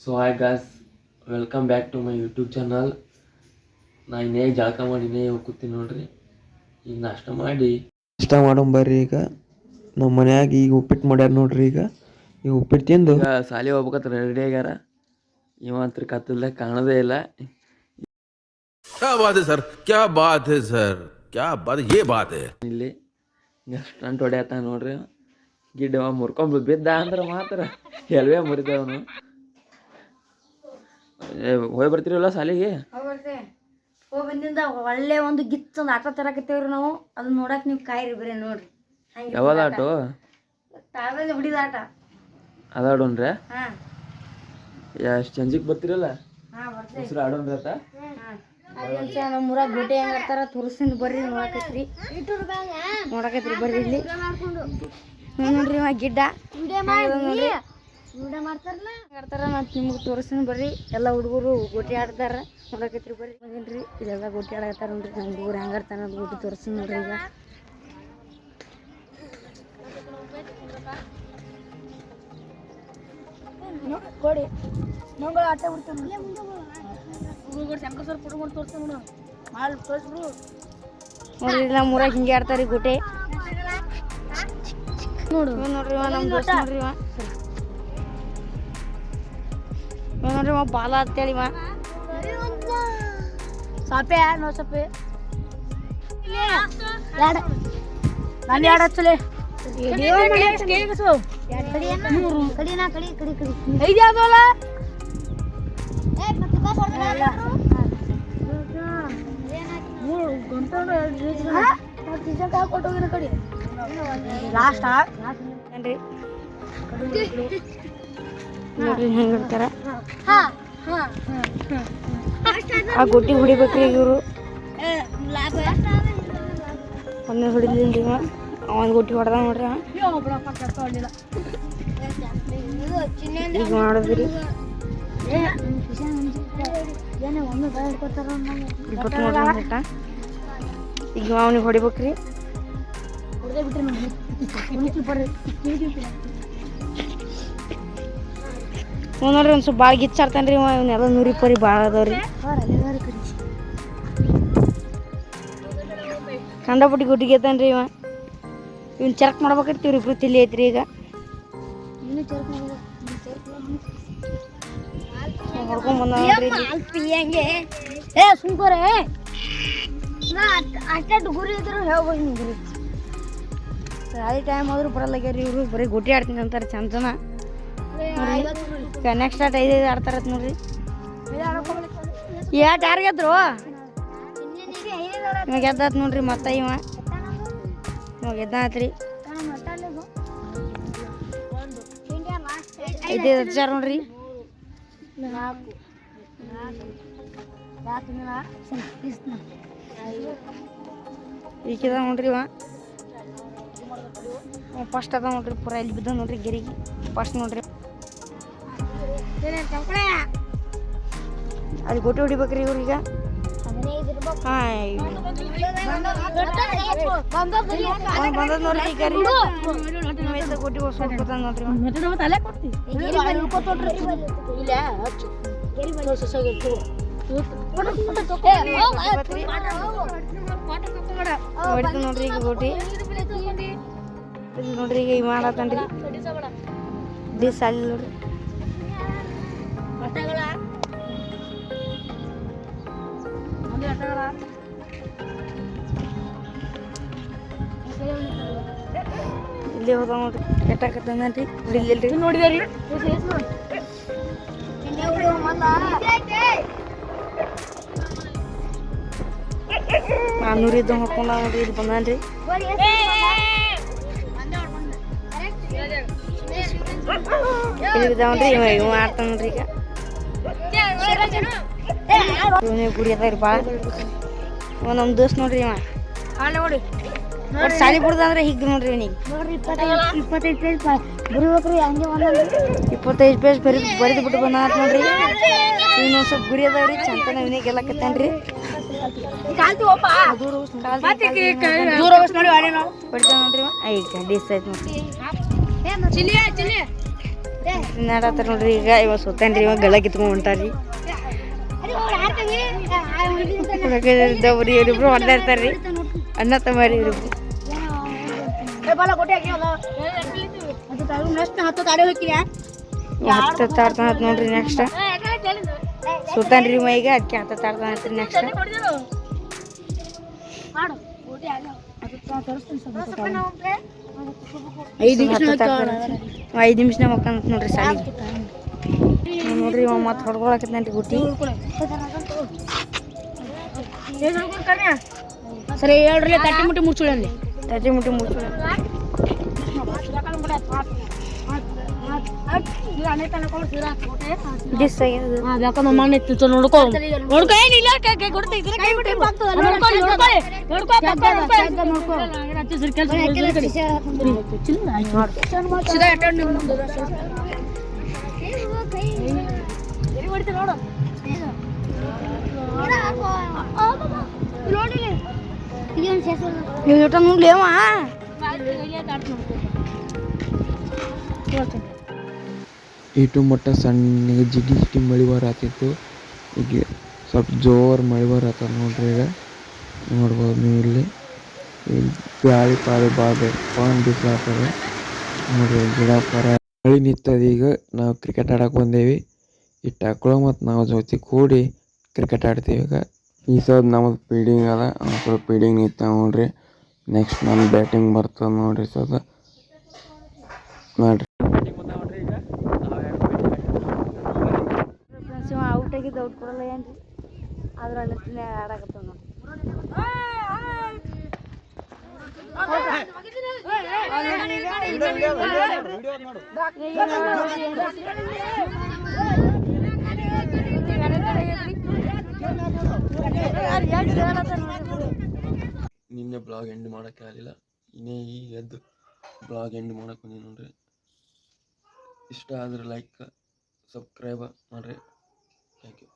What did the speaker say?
So hi guys, welcome back to my YouTube channel. ನಾ ಇನ್ನೇ ಜಳಕ ಮಾಡಿನೇ ಹೋಗ್ತೀನಿ ನೋಡ್ರಿ. ಈಗ ನಾಷ್ಟ ಮಾಡೋಂಬರ್ರಿ. ಈಗ ನಮ್ಮ ಮನ್ಯಾಗ ಈಗ ಉಪ್ಪಿಟ್ಟು ಮಾಡ್ಯಾರ ನೋಡ್ರಿ. ಈಗ ಉಪ್ಪಿಟ್ಟು ತಿಂದು ಈಗ ಸಾಲಿ ಹೋಗ್ಬೇಕಂತ ರೆಡಿ ಆಗ್ಯಾರ. ಇವಂತ್ರ ಕತ್ತಲ್ದಾಗ ಕಾಣೋದೇ ಇಲ್ಲ. क्या बात है सर, क्या बात है सर, क्या बात, ये बात है. ಇಲ್ಲಿ ಈಗ ಸ್ಟಂಟ್ ಹೊಡ್ಯಾತ ನೋಡ್ರಿ. ಗಿಡ್ಡ ಮುರ್ಕೊಂಡ್ ಬಿದ್ದ ಅಂದ್ರೆ ಮಾತ್ರ ಎಲ್ವೇ ಮುರಿದವನು. ಹೋಗಿ ಬರ್ತೀರಲ್ಲ ಸಾಲಿಗೆ? ಹೋಗಿ ಬಂದಿಂದ ಒಳ್ಳೆ ಒಂದು ಗಿತ್ತೊಂದು ಆಟ ತರಕತ್ತೇವ್ರಿ ನಾವು. ಅದನ್ನ ನೋಡಕ್ ನೀವು ಕಾಯಿರಿ ಬರೀ ನೋಡ್ರಿ. ಯಾವ್ದು ಆಟೋ? ತಾವೇ ಹೊಡಿದ ಆಟ ಅದಾಡೋಣ್ರೆ. ಹಾ ಎಷ್ಟು ಸಂಜಿಗೆ ಬರ್ತೀರಲ್ಲ ಹಾ ಬರ್ತೇವೆ. ಹೆಸರು ಆಡೋಣ್ರಿ ಆತ. ನಮ್ಮ ಊರಾಗ ಗೋಟೆ ಹೆಂಗಾಡ್ತಾರ ತೋರಿಸ್ತೀನಿ ಬರ್ರಿ. ನೋಡಕತ್ರಿ ಬರ್ರಿ. ಇಲ್ಲಿ ನೋಡ್ರಿ ಗಿಡ್ಡ ನೋಡ್ರಿ ಆಡ್ತಾರ. ನಾನು ನಿಮ್ಗೆ ತೋರಿಸ್ತೀನಿ ಬರ್ರಿ. ಎಲ್ಲ ಹುಡುಗರು ಗೋಟಿ ಆಡ್ತಾರ. ನೋಡಕತ್ರಿ ಬರ್ರಿ. ಬಂದಿನ್ರಿ ಇದೆಲ್ಲ ಗೋಟಿ ಆಡಕತ್ತಾರ ನೋಡ್ರಿ. ನಮ್ಮ ಹುಡುಗರು ಹೆಂಗಾಡ್ತಾರ ಅದು ಗೋಟಿ ತೋರಿಸ್ತೀನಿ ನೋಡ್ರಿ. ಈಗ ಕೊಡಿ ನಂಗಳು ಆಟ ಬಿಡ್ತೇನೆ. ನೋಡ್ರಿ ನಮ್ಮ ಊರಾಗ ಹಿಂಗೆ ಆಡ್ತಾರ ಗೋಟೆ. ನೋಡ್ರಿ ನಮ್ಮ ದೋಸ್ತ ನೋಡ್ರಿ. ನೋಡ್ರಿ ಬಾಲ ಅಂತೇಳಿ ಸಾಪೆ ನೋ ಸಾಪೆ ನಾನು ಎರಡು ಹಚ್ಚಲೆ ಲಾಸ್ಟ್ ನೋಡ್ರಿ ಹೆಂಗ್ ಇಡ್ತಾರ. ಆ ಗೊಟ್ಟಿ ಹೊಡಿಬೇಕ್ರಿ ಇವರು. ಒಂದೇ ಹೊಡಿಲಿಲ್ರಿ ಅವನ್ ಗೊಟ್ಟಿ ಹೊಡೆದ ನೋಡ್ರಿ. ಈಗ ಮಾಡಿದ್ರಿ ಈಗ ಅವನಿಗೆ ಹೊಡಿಬೇಕ್ರಿ. ನೋಡ್ರಿ ಒಂದ್ ಸ್ವಲ್ಪ ಭಾಳ ಗಿಚ್ಚಾಡ್ತಾನ್ರಿ ಇವ. ಇವನ್ನೆಲ್ಲ ನೂರಿ ಪರಿ ಭಾಳ ಅದಾವ್ರಿ. ಕಂಡಪಟ್ಟಿ ಗುಡ್ಡಿಗೆ ಐತಾನ್ರಿ ಇವ. ಇವ್ನ ಚೆಕ್ ಮಾಡ್ಬೇಕೈತಿ. ಇವ್ರಿಬ್ರು ತಿಳಿ ಐತ್ರಿ. ಈಗ ಹೊಡ್ಕೊಂಡ್ ಬಂದ ಸುಮ್ಕೋರೆ ಅಷ್ಟು ಗುರಿ ಇದ್ರು ಹೇಳ್ಬೋದು. ಗುರಿ ಅದೇ ಟೈಮ್ ಆದ್ರೂ ಬರಲ್ಲಾಗ್ಯಾರ ಇವರು. ಬರೀ ಗುಟಿ ಆಡ್ತೀನಿ ಅಂತಾರೆ ಚಂದ ಜನ. ನೆಕ್ಸ್ಟ್ ಆಟ 5 ಆಡ್ತಾರತ್ ನೋಡ್ರಿ. ಯಾಟ್ ಯಾರು ಗೆದ್ರು? ಇವಾಗ ಗೆದ್ದಾತ್ ನೋಡ್ರಿ. ಮತ್ತ ಇವಾಗ ಗೆದ್ದಾತ್ರಿ. 5 ಹಚ್ಚಾರ ನೋಡ್ರಿ. ಈಗಿದ ನೋಡ್ರಿ ಇವ ಫಸ್ಟ್ ಅದ ನೋಡ್ರಿ. ಪೂರ ಇಲ್ಲಿ ಬಿದ್ದ ನೋಡ್ರಿ ಗೆರಿಗೆ ಫಸ್ಟ್ ನೋಡ್ರಿ. ಅದು ಗೊಟ್ಟಿ ಹೊಡಿಬೇಕ್ರಿ ಇವ್ರೀಗ. ಬಂದದ್ ನೋಡ್ರಿ ಈಗ ರೀ. ಗೊಟ್ಟಿ ಹೊಡ್ಸೋದ್ ನೋಡ್ರಿ. ಹೊಡಿತ ನೋಡ್ರಿ ಈಗ ಗೋಟಿ ನೋಡ್ರಿ. ಈಗ ಮಾಡತ್ತನ್ರಿ ದಿಸ್ ಅಲ್ಲಿ ನೋಡ್ರಿ. ಇಲ್ಲಿ ಹೋದ ನೋಡ್ರಿ. ಕೆಟ್ಟಾಕತ್ತನ್ರಿ ಹೊಡಿಲಿಲ್ರಿ. ನೋಡಿದ್ರಿ ನಾನ್ನೂರಿದ್ದ ಹೊಡ್ಕೊಂಡ ನೋಡ್ರಿ. ಇಲ್ಲಿ ಬಂದನ್ರಿ. ಇಲ್ಲಿ ಬಿದ್ದಾವನ್ರಿ. ಇವ ಆಡ್ತಾನ ನೋಡ್ರಿ. ಈಗ ಇವನೇ ಗುಡಿ ಅದಾವ್ರಿ ಭಾಳ. ಇವ ನಮ್ಮ ದೋಸ್ತ್ ನೋಡ್ರಿ. ಇವ ನೋಡಿ ಸಾಲಿ ಬಿಡ್ದಂದ್ರೆ ಹಿಗ್ ನೋಡ್ರಿ. ಇವನಿಗೆ 25 ಪೇಜ್ ಬರಿಬೇಕ್ರಿ. ಹಂಗೆ 25 ಪೇಜ್ ಬರೆದು ಬಿಟ್ಟು ಬಂದ ನೋಡ್ರಿ. ಇನ್ನು ಸ್ವಲ್ಪ ಗುರಿ ಅದಾವ್ರಿ. ಚಂತನ ಇವನೇ ಗೆಲ್ಲಕತ್ತಾನ್ರಿ. ಹೊಡಿತಾನ ನೋಡ್ರಿ. ಈಗ ಡಿಸ್ ಆಯ್ತು ನೋಡ್ರಿ. ನಾಡತ್ತಾರ ನೋಡ್ರಿ. ಈಗ ಇವಾಗ ಸುತ್ತಾನ್ರಿ, ಇವಾಗ ಗಳ ಕಿತ್ಕೊಂಡ್ ಹೊಂಟಾರಿ. ಇವರಿಬ್ರು ಹೊಡ್ದಾ ಇರ್ತಾರ್ರಿ, ಅಣ್ಣ ತಮ್ಮರಿ ಇವ್ರಿಬ್ರು. ಹತ್ತಾಡ್ತಾನ ನೋಡ್ರಿ. ನೆಕ್ಸ್ಟ್ ಸುತ್ತಾನ್ರಿ ಮೈಗೆ, ಅದಕ್ಕೆ ಹತ್ತಾಡ್ತಾನ ನೆಕ್ಸ್ಟ್. ಐದು ನಿಮಿಷ ಮಕ್ಕಂತ ನೋಡ್ರಿ ಸಾಲಿ. ನೋಡ್ರಿ ಇವ ಮತ್ತೆ ಹೊಡ್ಕೊಳಕತ್ತನ್ರಿ ಗುಟ್ಟಿ. ಸರಿ ಹೇಳ್ರಿ, ತಟ್ಟಿ ಮುಟ್ಟಿ ಮುಚ್ಚುಳಲ್ಲಿ. ಡಿಸ್ ಆಗ್ಯದ ನೋಡ್ಕೊ ಏನಿಲ್ಲ ನೋಡ್ಲೇವಾ. ಇಟ್ಟು ಮಟ್ಟ ಸಣ್ಣಗೆ ಜಿಡಿ ಮಳೆ ಬರತ್ತಿತ್ತು. ಈಗ ಸ್ವಲ್ಪ ಜೋರು ಮಳೆ ಬರತ್ತ ನೋಡ್ರಿ. ಈಗ ನೋಡ್ಬೋದು ನೀವು ಇಲ್ಲಿ ಗಾಳಿ ಪಾಳಿ ಭಾಳ ಬಿಸಿಲು ಆಗ್ತದೆ ನೋಡ್ರಿ. ಗಿಡ ಪರ ಮಳೆ ನಿಂತದ. ಈಗ ನಾವು ಕ್ರಿಕೆಟ್ ಆಡಕ್ಕೆ ಬಂದೇವಿ. ಇಟ್ಟು ಹಾಕೊಳ್ಳೋ ಮತ್ತು ನಾವು ಜೊತೆ ಕೂಡಿ ಕ್ರಿಕೆಟ್ ಆಡ್ತೀವಿ. ಈಗ ಈ ಸಲ ನಮ್ಮದು ಫೀಲ್ಡಿಂಗ್ ಅದ, ಸ್ವಲ್ಪ ಫೀಲ್ಡಿಂಗ್ ನಿಂತ ನೋಡ್ರಿ. ನೆಕ್ಸ್ಟ್ ನಮ್ಮ ಬ್ಯಾಟಿಂಗ್ ಬರ್ತದೆ ನೋಡ್ರಿ. ಸದ ನೋಡ್ರಿ ಔಟ್ ಆಗಿದ್ದು ಔಟ್ ಕೊಡಲ್ಲ ಏನ್ರಿ, ಆದ್ರೆ ಅಲ್ಲಿ ಆಡಕತ್ತ ನೋಡಿ. ನಿನ್ನೆ ಬ್ಲಾಗ್ ಎಂಡ್ ಮಾಡೋಕ್ಕೆ ಆಗಲಿಲ್ಲ. ಇನ್ನೇ ಈಗ ಎದ್ದು ಬ್ಲಾಗ್ ಎಂಡ್ ಮಾಡಕ್ಕೆ ಬಂದೀನಿ ನೋಡ್ರಿ. ಇಷ್ಟ ಆದರೆ ಲೈಕ್ ಸಬ್ಸ್ಕ್ರೈಬ್ ಮಾಡಿರಿ. Thank you.